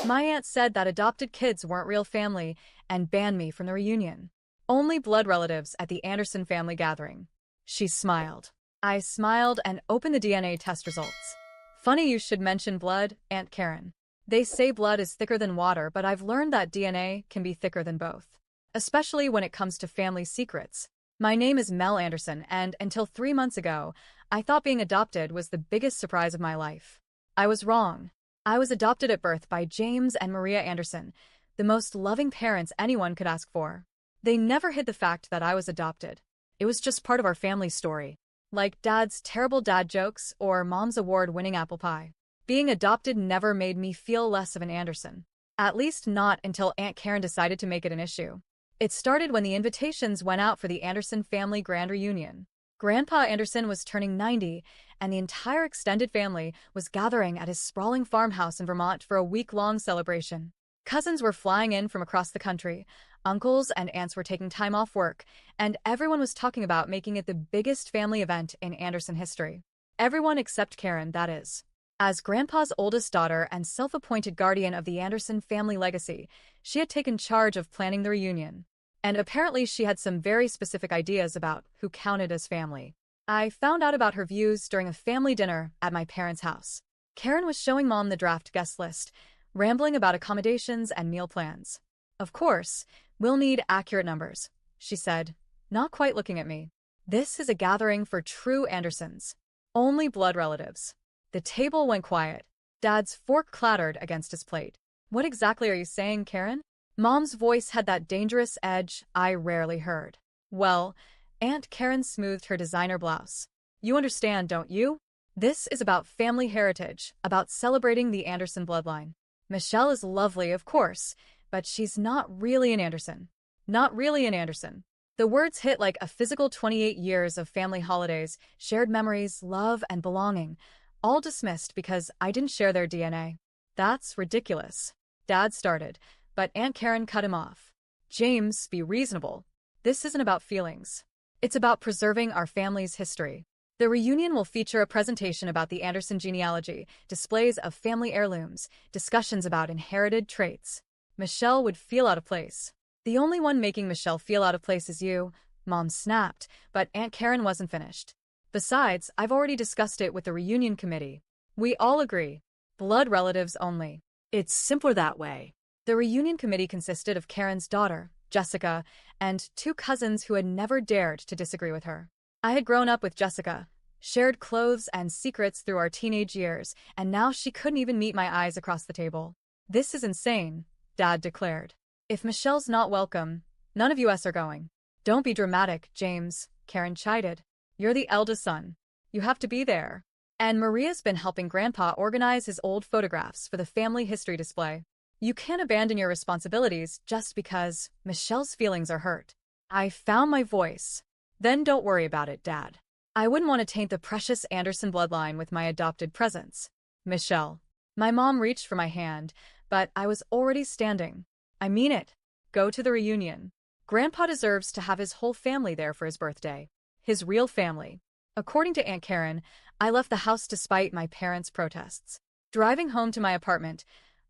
My aunt said that adopted kids weren't real family and banned me from the reunion. Only blood relatives at the Anderson family gathering. She smiled. I smiled and opened the DNA test results. Funny you should mention blood, Aunt Karen. They say blood is thicker than water, but I've learned that DNA can be thicker than both. Especially when it comes to family secrets. My name is Mel Anderson, and until 3 months ago, I thought being adopted was the biggest surprise of my life. I was wrong. I was adopted at birth by James and Maria Anderson, the most loving parents anyone could ask for. They never hid the fact that I was adopted. It was just part of our family story. Like Dad's terrible dad jokes or Mom's award-winning apple pie. Being adopted never made me feel less of an Anderson. At least not until Aunt Karen decided to make it an issue. It started when the invitations went out for the Anderson family grand reunion. Grandpa Anderson was turning 90, and the entire extended family was gathering at his sprawling farmhouse in Vermont for a week-long celebration. Cousins were flying in from across the country, uncles and aunts were taking time off work, and everyone was talking about making it the biggest family event in Anderson history. Everyone except Karen, that is. As Grandpa's oldest daughter and self-appointed guardian of the Anderson family legacy, she had taken charge of planning the reunion. And apparently she had some very specific ideas about who counted as family. I found out about her views during a family dinner at my parents' house. Karen was showing Mom the draft guest list, rambling about accommodations and meal plans. Of course, we'll need accurate numbers, she said, not quite looking at me. This is a gathering for true Andersons. Only blood relatives. The table went quiet. Dad's fork clattered against his plate. What exactly are you saying, Karen? Mom's voice had that dangerous edge I rarely heard. Well, Aunt Karen smoothed her designer blouse. You understand, don't you? This is about family heritage, about celebrating the Anderson bloodline. Michelle is lovely, of course, but she's not really an Anderson. Not really an Anderson. The words hit like a physical 28 years of family holidays, shared memories, love, and belonging, all dismissed because I didn't share their DNA. That's ridiculous. Dad started, but Aunt Karen cut him off. James, be reasonable. This isn't about feelings. It's about preserving our family's history. The reunion will feature a presentation about the Anderson genealogy, displays of family heirlooms, discussions about inherited traits. Michelle would feel out of place. The only one making Michelle feel out of place is you, Mom snapped, but Aunt Karen wasn't finished. Besides, I've already discussed it with the reunion committee. We all agree. Blood relatives only. It's simpler that way. The reunion committee consisted of Karen's daughter, Jessica, and 2 cousins who had never dared to disagree with her. I had grown up with Jessica, shared clothes and secrets through our teenage years, and now she couldn't even meet my eyes across the table. This is insane, Dad declared. If Michelle's not welcome, none of us are going. Don't be dramatic, James, Karen chided. You're the eldest son. You have to be there. And Maria's been helping Grandpa organize his old photographs for the family history display. You can't abandon your responsibilities just because Michelle's feelings are hurt. I found my voice. Then don't worry about it, Dad. I wouldn't want to taint the precious Anderson bloodline with my adopted presence. Michelle. My mom reached for my hand, but I was already standing. I mean it. Go to the reunion. Grandpa deserves to have his whole family there for his birthday. His real family. According to Aunt Karen, I left the house despite my parents' protests. Driving home to my apartment,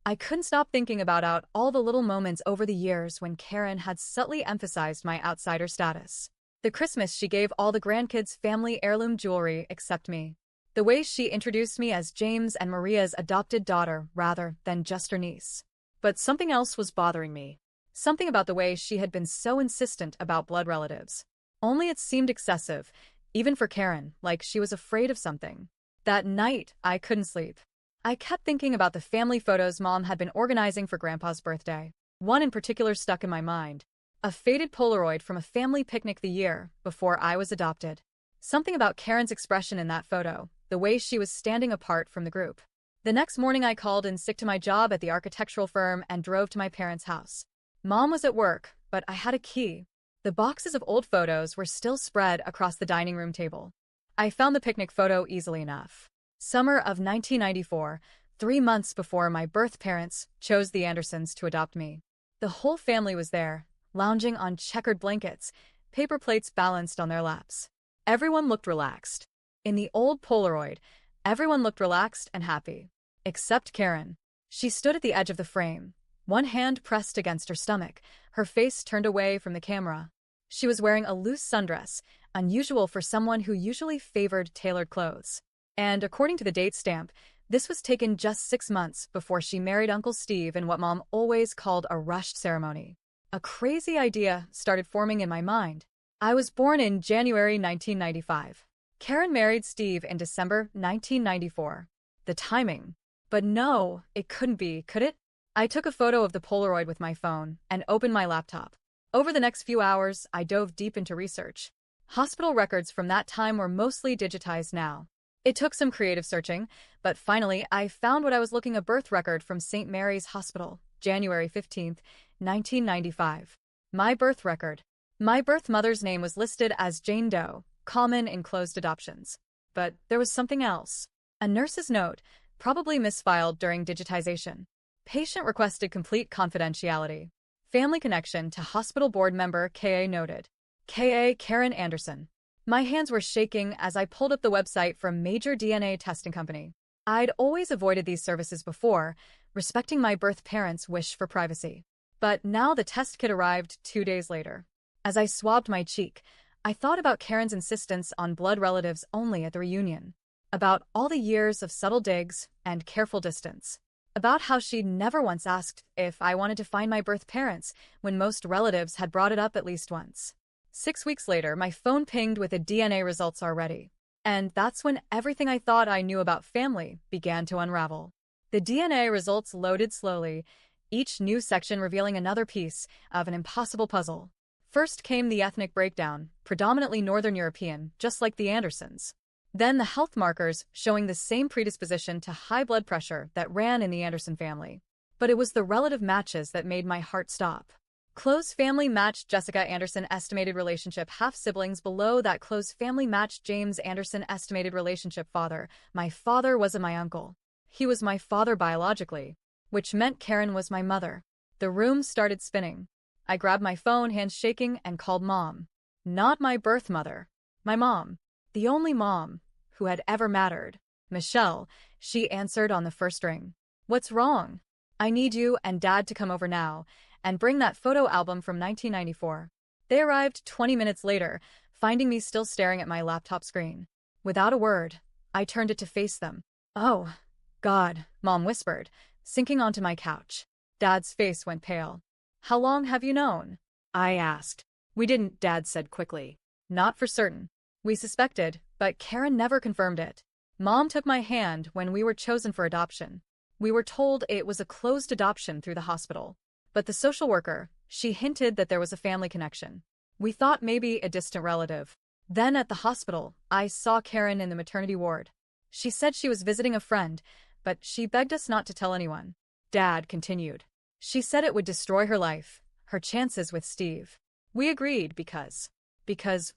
I couldn't stop thinking about all the little moments over the years when Karen had subtly emphasized my outsider status. The Christmas she gave all the grandkids family heirloom jewelry except me. The way she introduced me as James and Maria's adopted daughter rather than just her niece. But something else was bothering me. Something about the way she had been so insistent about blood relatives. Only it seemed excessive, even for Karen, like she was afraid of something. That night, I couldn't sleep. I kept thinking about the family photos Mom had been organizing for Grandpa's birthday. One in particular stuck in my mind. A faded Polaroid from a family picnic the year before I was adopted. Something about Karen's expression in that photo, the way she was standing apart from the group. The next morning I called in sick to my job at the architectural firm and drove to my parents' house. Mom was at work, but I had a key. The boxes of old photos were still spread across the dining room table. I found the picnic photo easily enough. Summer of 1994, 3 months before my birth parents chose the Andersons to adopt me. The whole family was there, lounging on checkered blankets, paper plates balanced on their laps. Everyone looked relaxed. In the old Polaroid, everyone looked relaxed and happy. Except Karen. She stood at the edge of the frame, one hand pressed against her stomach, her face turned away from the camera. She was wearing a loose sundress, unusual for someone who usually favored tailored clothes. And according to the date stamp, this was taken just 6 months before she married Uncle Steve in what Mom always called a rushed ceremony. A crazy idea started forming in my mind. I was born in January 1995. Karen married Steve in December 1994. The timing. But no, it couldn't be, could it? I took a photo of the Polaroid with my phone and opened my laptop. Over the next few hours, I dove deep into research. Hospital records from that time were mostly digitized now. It took some creative searching, but finally I found what I was looking for: a birth record from St. Mary's Hospital, January 15, 1995. My birth record. My birth mother's name was listed as Jane Doe, common in closed adoptions. But there was something else. A nurse's note, probably misfiled during digitization. Patient requested complete confidentiality. Family connection to hospital board member K.A. noted. K.A. Karen Anderson. My hands were shaking as I pulled up the website for a major DNA testing company. I'd always avoided these services before, respecting my birth parents' wish for privacy. But now the test kit arrived 2 days later. As I swabbed my cheek, I thought about Karen's insistence on blood relatives only at the reunion. About all the years of subtle digs and careful distance. About how she'd never once asked if I wanted to find my birth parents when most relatives had brought it up at least once. 6 weeks later, my phone pinged with the DNA results already. And that's when everything I thought I knew about family began to unravel. The DNA results loaded slowly, each new section revealing another piece of an impossible puzzle. First came the ethnic breakdown, predominantly Northern European, just like the Andersons. Then the health markers showing the same predisposition to high blood pressure that ran in the Anderson family. But it was the relative matches that made my heart stop. Close family matched Jessica Anderson estimated relationship half-siblings. Below that close family matched James Anderson estimated relationship father. My father wasn't my uncle. He was my father biologically, which meant Karen was my mother. The room started spinning. I grabbed my phone, hands shaking, and called Mom. Not my birth mother. My mom. The only mom who had ever mattered. Michelle, she answered on the first ring. What's wrong? I need you and Dad to come over now and bring that photo album from 1994. They arrived 20 minutes later, finding me still staring at my laptop screen. Without a word, I turned it to face them. Oh, God, Mom whispered, sinking onto my couch. Dad's face went pale. How long have you known? I asked. We didn't, Dad said quickly. Not for certain. We suspected, but Karen never confirmed it. Mom took my hand when we were chosen for adoption. We were told it was a closed adoption through the hospital. But the social worker, she hinted that there was a family connection. We thought maybe a distant relative. Then at the hospital, I saw Karen in the maternity ward. She said she was visiting a friend, but she begged us not to tell anyone. Dad continued. She said it would destroy her life, her chances with Steve. We agreed because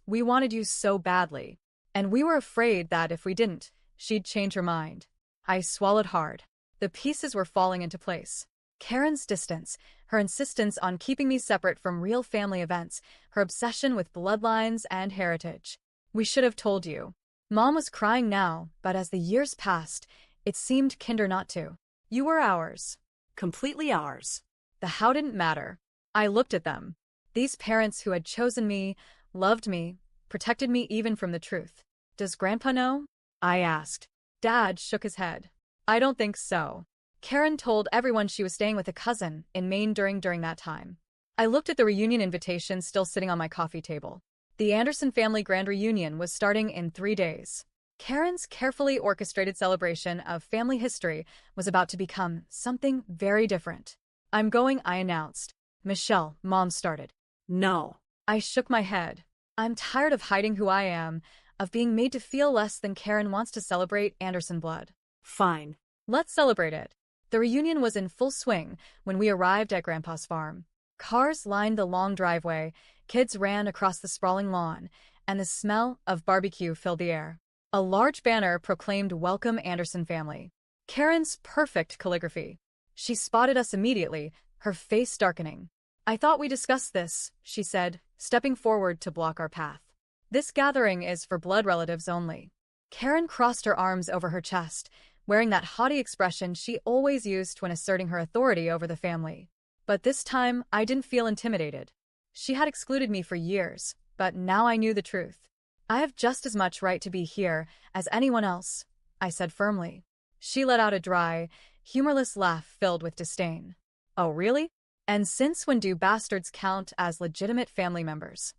we wanted you so badly. And we were afraid that if we didn't, she'd change her mind. I swallowed hard. The pieces were falling into place. Karen's distance, her insistence on keeping me separate from real family events, her obsession with bloodlines and heritage. We should have told you. Mom was crying now, but as the years passed, it seemed kinder not to. You were ours. Completely ours. The how didn't matter. I looked at them. These parents who had chosen me, loved me, protected me even from the truth. Does Grandpa know? I asked. Dad shook his head. I don't think so. Karen told everyone she was staying with a cousin in Maine during that time. I looked at the reunion invitation still sitting on my coffee table. The Anderson family grand reunion was starting in 3 days. Karen's carefully orchestrated celebration of family history was about to become something very different. I'm going, I announced. Michelle, Mom started. No. I shook my head. I'm tired of hiding who I am, of being made to feel less than. Karen wants to celebrate Anderson blood. Fine. Let's celebrate it. The reunion was in full swing when we arrived at Grandpa's farm. Cars lined the long driveway, kids ran across the sprawling lawn, and the smell of barbecue filled the air. A large banner proclaimed "Welcome Anderson Family." Karen's perfect calligraphy. She spotted us immediately, her face darkening. I thought we discussed this, she said, stepping forward to block our path. This gathering is for blood relatives only. Karen crossed her arms over her chest. wearing that haughty expression she always used when asserting her authority over the family. But this time, I didn't feel intimidated. She had excluded me for years, but now I knew the truth. I have just as much right to be here as anyone else, I said firmly. She let out a dry, humorless laugh filled with disdain. Oh, really? And since when do bastards count as legitimate family members?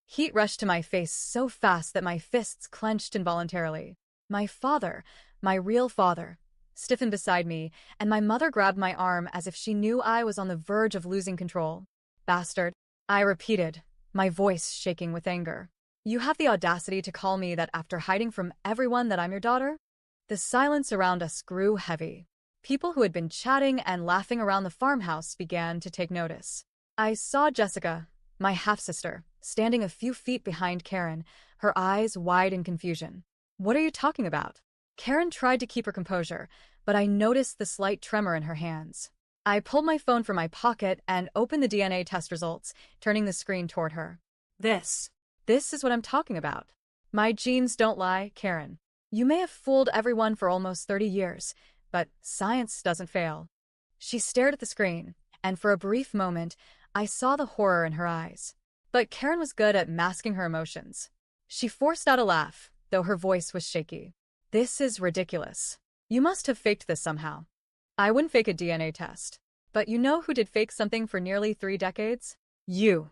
Heat rushed to my face so fast that my fists clenched involuntarily. My father, my real father, stiffened beside me, and my mother grabbed my arm as if she knew I was on the verge of losing control. Bastard, I repeated, my voice shaking with anger. You have the audacity to call me that after hiding from everyone that I'm your daughter? The silence around us grew heavy. People who had been chatting and laughing around the farmhouse began to take notice. I saw Jessica, my half-sister, standing a few feet behind Karen, her eyes wide in confusion. What are you talking about? Karen tried to keep her composure, but I noticed the slight tremor in her hands. I pulled my phone from my pocket and opened the DNA test results, turning the screen toward her. This is what I'm talking about. My genes don't lie, Karen. You may have fooled everyone for almost 30 years, but science doesn't fail. She stared at the screen, and for a brief moment, I saw the horror in her eyes. But Karen was good at masking her emotions. She forced out a laugh, though her voice was shaky. This is ridiculous. You must have faked this somehow. I wouldn't fake a DNA test. But you know who did fake something for nearly 3 decades? You.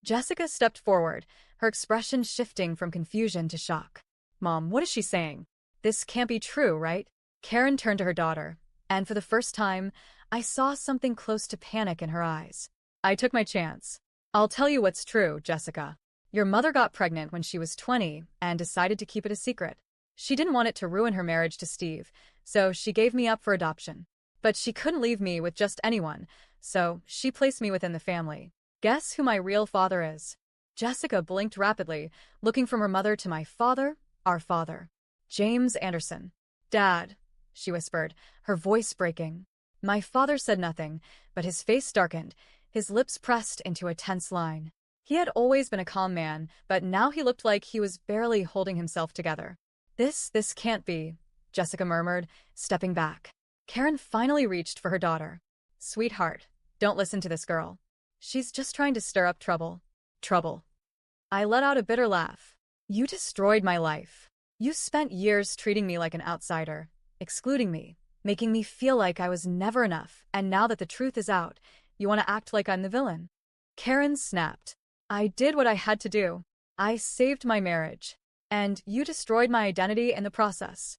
Jessica stepped forward, her expression shifting from confusion to shock. Mom, what is she saying? This can't be true, right? Karen turned to her daughter, and for the first time, I saw something close to panic in her eyes. I took my chance. I'll tell you what's true, Jessica. Your mother got pregnant when she was 20 and decided to keep it a secret. She didn't want it to ruin her marriage to Steve, so she gave me up for adoption. But she couldn't leave me with just anyone, so she placed me within the family. Guess who my real father is? Jessica blinked rapidly, looking from her mother to my father, our father. James Anderson. Dad, she whispered, her voice breaking. My father said nothing, but his face darkened, his lips pressed into a tense line. He had always been a calm man, but now he looked like he was barely holding himself together. This can't be, Jessica murmured, stepping back. Karen finally reached for her daughter. Sweetheart, don't listen to this girl. She's just trying to stir up trouble. Trouble. I let out a bitter laugh. You destroyed my life. You spent years treating me like an outsider, excluding me, making me feel like I was never enough, and now that the truth is out, you want to act like I'm the villain. Karen snapped. I did what I had to do. I saved my marriage. And you destroyed my identity in the process.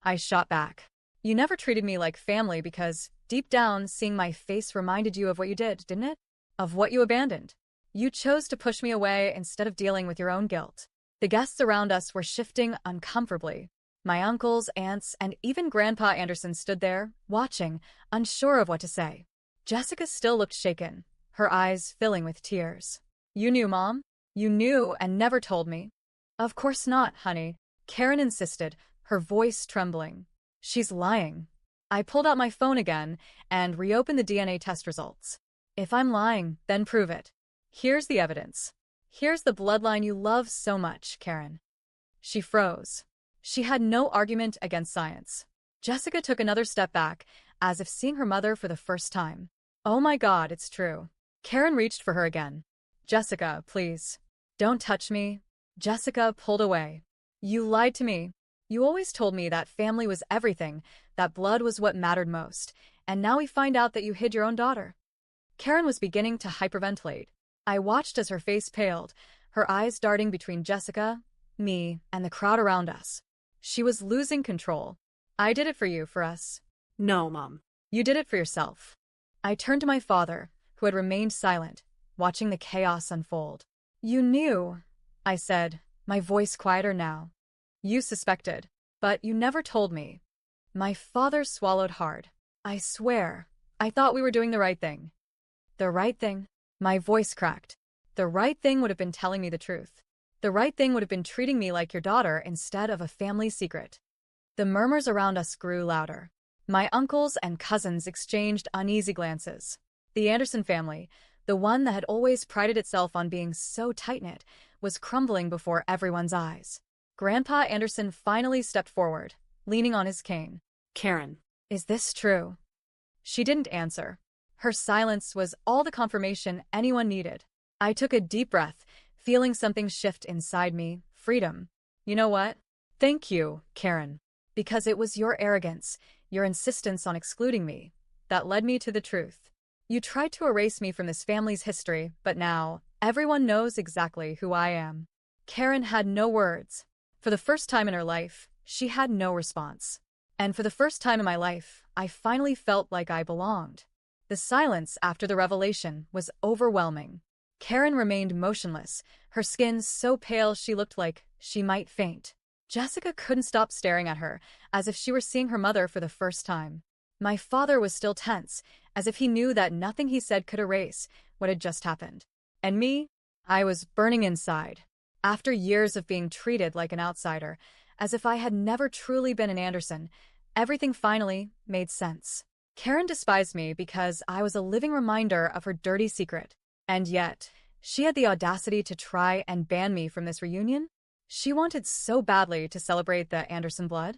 I shot back. You never treated me like family because, deep down, seeing my face reminded you of what you did, didn't it? Of what you abandoned. You chose to push me away instead of dealing with your own guilt. The guests around us were shifting uncomfortably. My uncles, aunts, and even Grandpa Anderson stood there, watching, unsure of what to say. Jessica still looked shaken, her eyes filling with tears. You knew, Mom? You knew and never told me. Of course not, honey, Karen insisted, her voice trembling. She's lying. I pulled out my phone again and reopened the DNA test results. If I'm lying, then prove it. Here's the evidence. Here's the bloodline you love so much, Karen. She froze. She had no argument against science. Jessica took another step back, as if seeing her mother for the first time. Oh my God, it's true. Karen reached for her again. Jessica, please. Don't touch me. Jessica pulled away. You lied to me. You always told me that family was everything, that blood was what mattered most, and now we find out that you hid your own daughter. Karen was beginning to hyperventilate. I watched as her face paled, her eyes darting between Jessica, me, and the crowd around us. She was losing control. I did it for you, for us. No, Mom. You did it for yourself. I turned to my father, who had remained silent, watching the chaos unfold. You knew, I said, my voice quieter now. You suspected, but you never told me. My father swallowed hard. I swear, I thought we were doing the right thing. The right thing? My voice cracked. The right thing would have been telling me the truth. The right thing would have been treating me like your daughter instead of a family secret. The murmurs around us grew louder. My uncles and cousins exchanged uneasy glances. The Anderson family, the one that had always prided itself on being so tight-knit, was crumbling before everyone's eyes. Grandpa Anderson finally stepped forward, leaning on his cane. Karen. Is this true? She didn't answer. Her silence was all the confirmation anyone needed. I took a deep breath, feeling something shift inside me, freedom. You know what? Thank you, Karen. Because it was your arrogance, your insistence on excluding me, that led me to the truth. You tried to erase me from this family's history, but now, everyone knows exactly who I am. Karen had no words. For the first time in her life, she had no response. And for the first time in my life, I finally felt like I belonged. The silence after the revelation was overwhelming. Karen remained motionless, her skin so pale she looked like she might faint. Jessica couldn't stop staring at her, as if she were seeing her mother for the first time. My father was still tense, as if he knew that nothing he said could erase what had just happened. And me? I was burning inside. After years of being treated like an outsider, as if I had never truly been an Anderson, everything finally made sense. Karen despised me because I was a living reminder of her dirty secret. And yet, she had the audacity to try and ban me from this reunion? She wanted so badly to celebrate the Anderson blood?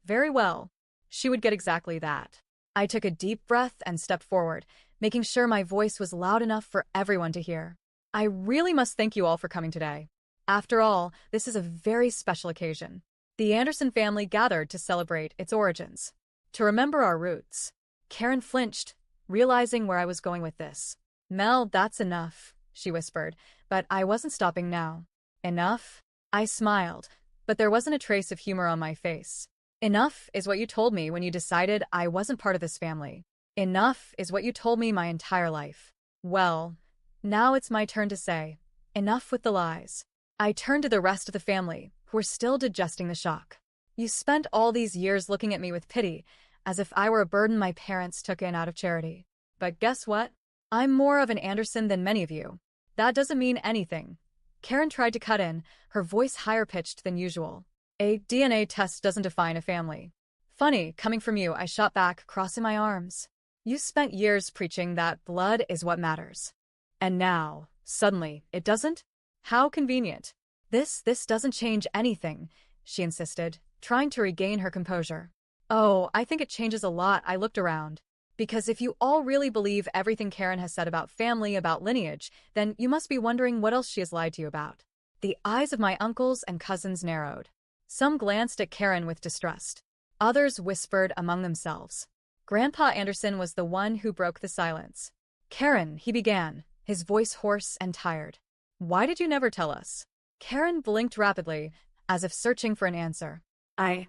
Very well. She would get exactly that. I took a deep breath and stepped forward, making sure my voice was loud enough for everyone to hear. I really must thank you all for coming today. After all, this is a very special occasion. The Anderson family gathered to celebrate its origins, to remember our roots. Karen flinched, realizing where I was going with this. Mel, that's enough, she whispered, but I wasn't stopping now. Enough? I smiled, but there wasn't a trace of humor on my face. Enough is what you told me when you decided I wasn't part of this family. Enough is what you told me my entire life. Well, now it's my turn to say, enough with the lies. I turned to the rest of the family, who were still digesting the shock. You spent all these years looking at me with pity, as if I were a burden my parents took in out of charity. But guess what? I'm more of an Anderson than many of you. That doesn't mean anything. Karen tried to cut in, her voice higher-pitched than usual. A DNA test doesn't define a family. Funny, coming from you, I shot back, crossing my arms. You spent years preaching that blood is what matters. And now, suddenly, it doesn't? How convenient. This doesn't change anything, she insisted, trying to regain her composure. Oh, I think it changes a lot. I looked around. Because if you all really believe everything Karen has said about family, about lineage, then you must be wondering what else she has lied to you about. The eyes of my uncles and cousins narrowed. Some glanced at Karen with distrust. Others whispered among themselves. Grandpa Anderson was the one who broke the silence. Karen, he began, his voice hoarse and tired. Why did you never tell us? Karen blinked rapidly, as if searching for an answer. I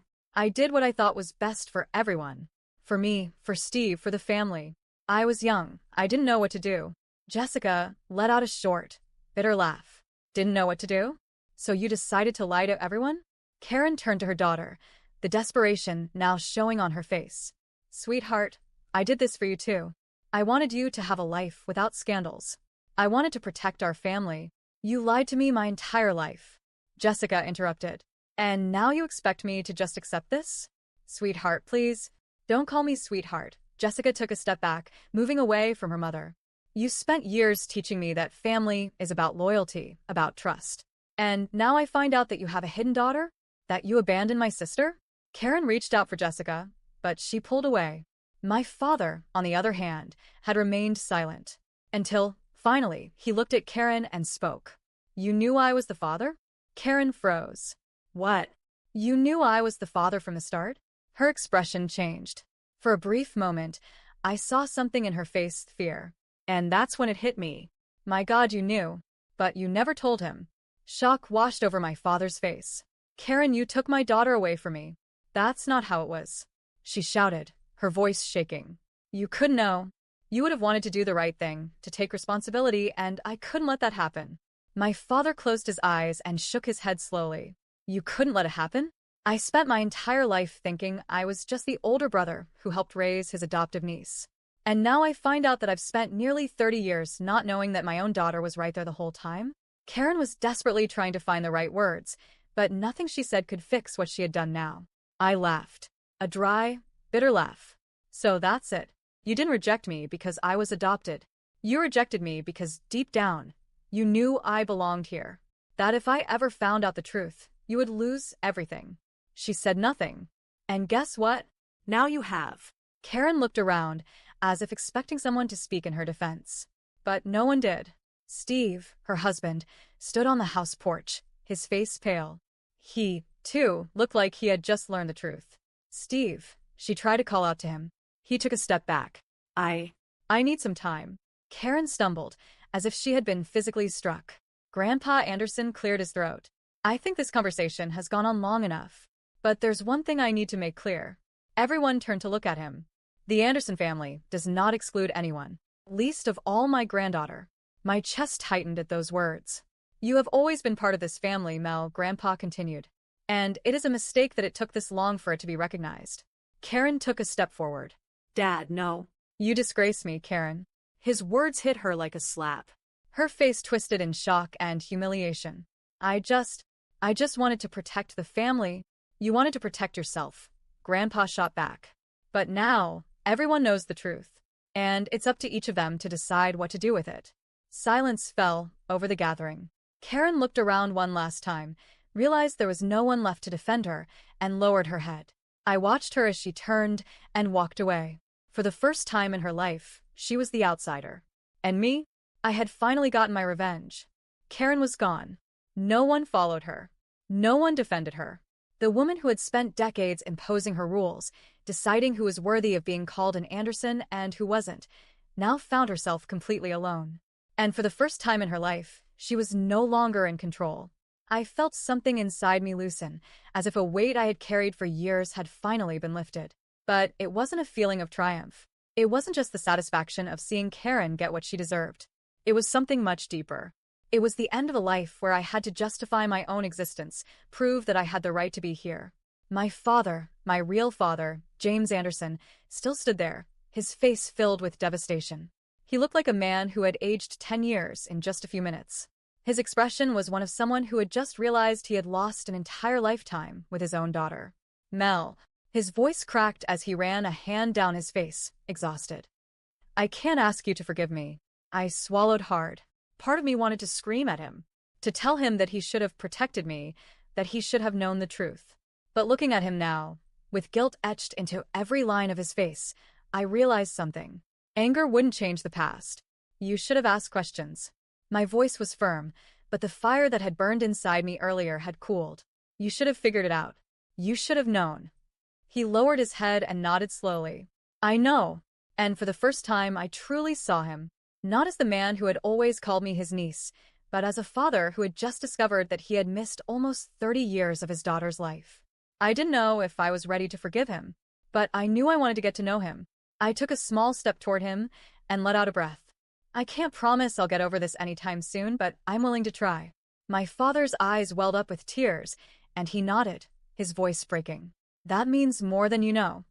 did what I thought was best for everyone. For me, for Steve, for the family. I was young. I didn't know what to do. Jessica let out a short, bitter laugh. Didn't know what to do? So you decided to lie to everyone? Karen turned to her daughter, the desperation now showing on her face. Sweetheart, I did this for you too. I wanted you to have a life without scandals. I wanted to protect our family. You lied to me my entire life. Jessica interrupted. And now you expect me to just accept this? Sweetheart, please. Don't call me sweetheart. Jessica took a step back, moving away from her mother. You spent years teaching me that family is about loyalty, about trust. And now I find out that you have a hidden daughter? That you abandoned my sister? Karen reached out for Jessica, but she pulled away. My father, on the other hand, had remained silent. Until, finally, he looked at Karen and spoke. You knew I was the father? Karen froze. What? You knew I was the father from the start? Her expression changed. For a brief moment, I saw something in her face, fear. And that's when it hit me. My God, you knew. But you never told him. Shock washed over my father's face. Karen, you took my daughter away from me. That's not how it was. She shouted, her voice shaking. You couldn't know. You would have wanted to do the right thing, to take responsibility, and I couldn't let that happen. My father closed his eyes and shook his head slowly. You couldn't let it happen? I spent my entire life thinking I was just the older brother who helped raise his adoptive niece. And now I find out that I've spent nearly 30 years not knowing that my own daughter was right there the whole time. Karen was desperately trying to find the right words, but nothing she said could fix what she had done now. I laughed. A dry, bitter laugh. So that's it. You didn't reject me because I was adopted. You rejected me because deep down, you knew I belonged here. That if I ever found out the truth, you would lose everything. She said nothing. And guess what? Now you have. Karen looked around, as if expecting someone to speak in her defense. But no one did. Steve, her husband, stood on the house porch, his face pale. He, too, looked like he had just learned the truth. Steve, she tried to call out to him. He took a step back. I need some time. Karen stumbled, as if she had been physically struck. Grandpa Anderson cleared his throat. I think this conversation has gone on long enough. But there's one thing I need to make clear. Everyone turned to look at him. The Anderson family does not exclude anyone, least of all my granddaughter. My chest tightened at those words. You have always been part of this family, Mel, Grandpa continued. And it is a mistake that it took this long for it to be recognized. Karen took a step forward. Dad, no. You disgrace me, Karen. His words hit her like a slap. Her face twisted in shock and humiliation. I just wanted to protect the family. You wanted to protect yourself. Grandpa shot back. But now, everyone knows the truth. And it's up to each of them to decide what to do with it. Silence fell over the gathering. Karen looked around one last time, realized there was no one left to defend her, and lowered her head. I watched her as she turned and walked away. For the first time in her life, she was the outsider. And me? I had finally gotten my revenge. Karen was gone. No one followed her. No one defended her. The woman who had spent decades imposing her rules, deciding who was worthy of being called an Anderson and who wasn't, now found herself completely alone. And for the first time in her life, she was no longer in control. I felt something inside me loosen, as if a weight I had carried for years had finally been lifted. But it wasn't a feeling of triumph. It wasn't just the satisfaction of seeing Karen get what she deserved. It was something much deeper. It was the end of a life where I had to justify my own existence, prove that I had the right to be here. My father, my real father, James Anderson, still stood there, his face filled with devastation. He looked like a man who had aged 10 years in just a few minutes. His expression was one of someone who had just realized he had lost an entire lifetime with his own daughter. Mel. His voice cracked as he ran a hand down his face, exhausted. I can't ask you to forgive me. I swallowed hard. Part of me wanted to scream at him, to tell him that he should have protected me, that he should have known the truth. But looking at him now, with guilt etched into every line of his face, I realized something. Anger wouldn't change the past. You should have asked questions. My voice was firm, but the fire that had burned inside me earlier had cooled. You should have figured it out. You should have known. He lowered his head and nodded slowly. I know. And for the first time, I truly saw him. Not as the man who had always called me his niece, but as a father who had just discovered that he had missed almost 30 years of his daughter's life. I didn't know if I was ready to forgive him, but I knew I wanted to get to know him. I took a small step toward him and let out a breath. I can't promise I'll get over this anytime soon, but I'm willing to try. My father's eyes welled up with tears, and he nodded, his voice breaking. That means more than you know.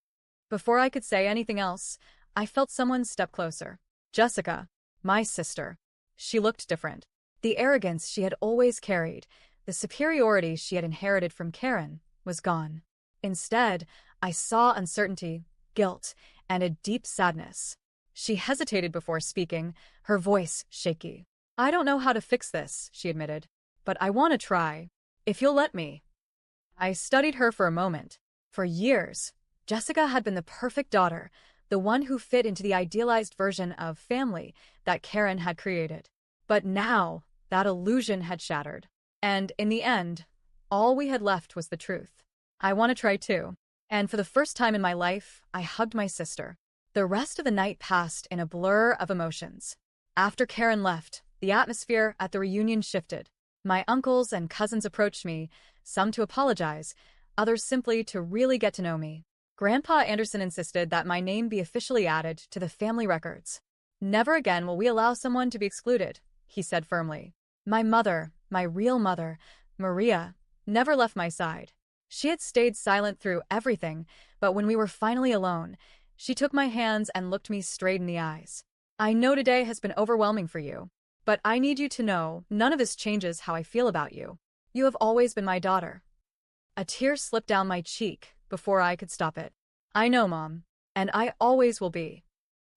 Before I could say anything else, I felt someone step closer. Jessica, my sister. She looked different. The arrogance she had always carried, the superiority she had inherited from Karen, was gone. Instead, I saw uncertainty, guilt, and a deep sadness. She hesitated before speaking, her voice shaky. I don't know how to fix this, she admitted, but I want to try, if you'll let me. I studied her for a moment. For years, Jessica had been the perfect daughter, the one who fit into the idealized version of family that Karen had created. But now, that illusion had shattered. And in the end, all we had left was the truth. I want to try too. And for the first time in my life, I hugged my sister. The rest of the night passed in a blur of emotions. After Karen left, the atmosphere at the reunion shifted. My uncles and cousins approached me, some to apologize, others simply to really get to know me. Grandpa Anderson insisted that my name be officially added to the family records. Never again will we allow someone to be excluded, he said firmly. My mother, my real mother, Maria, never left my side. She had stayed silent through everything, but when we were finally alone, she took my hands and looked me straight in the eyes. I know today has been overwhelming for you, but I need you to know none of this changes how I feel about you. You have always been my daughter. A tear slipped down my cheek before I could stop it. I know, Mom, and I always will be.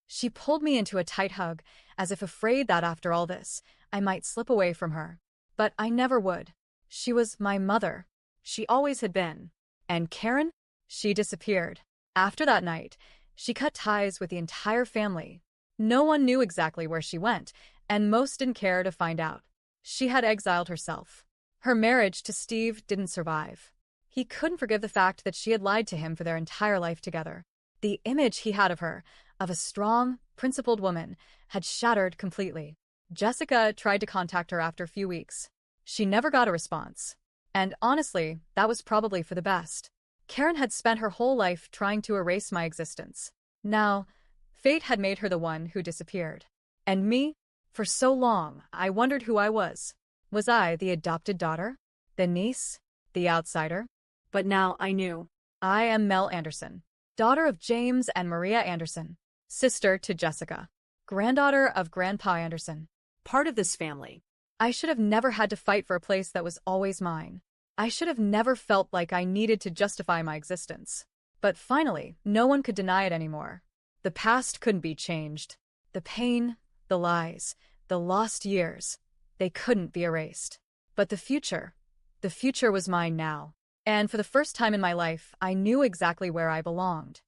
She pulled me into a tight hug, as if afraid that after all this, I might slip away from her. But I never would. She was my mother. She always had been. And Karen? She disappeared. After that night, she cut ties with the entire family. No one knew exactly where she went, and most didn't care to find out. She had exiled herself. Her marriage to Steve didn't survive. He couldn't forgive the fact that she had lied to him for their entire life together. The image he had of her, of a strong, principled woman, had shattered completely. Jessica tried to contact her after a few weeks. She never got a response. And honestly, that was probably for the best. Karen had spent her whole life trying to erase my existence. Now, fate had made her the one who disappeared. And me? For so long, I wondered who I was. Was I the adopted daughter? The niece? The outsider? But now I knew. I am Mel Anderson, daughter of James and Maria Anderson, sister to Jessica, granddaughter of Grandpa Anderson. Part of this family. I should have never had to fight for a place that was always mine. I should have never felt like I needed to justify my existence. But finally, no one could deny it anymore. The past couldn't be changed. The pain, the lies, the lost years, they couldn't be erased. But the future was mine now. And for the first time in my life, I knew exactly where I belonged.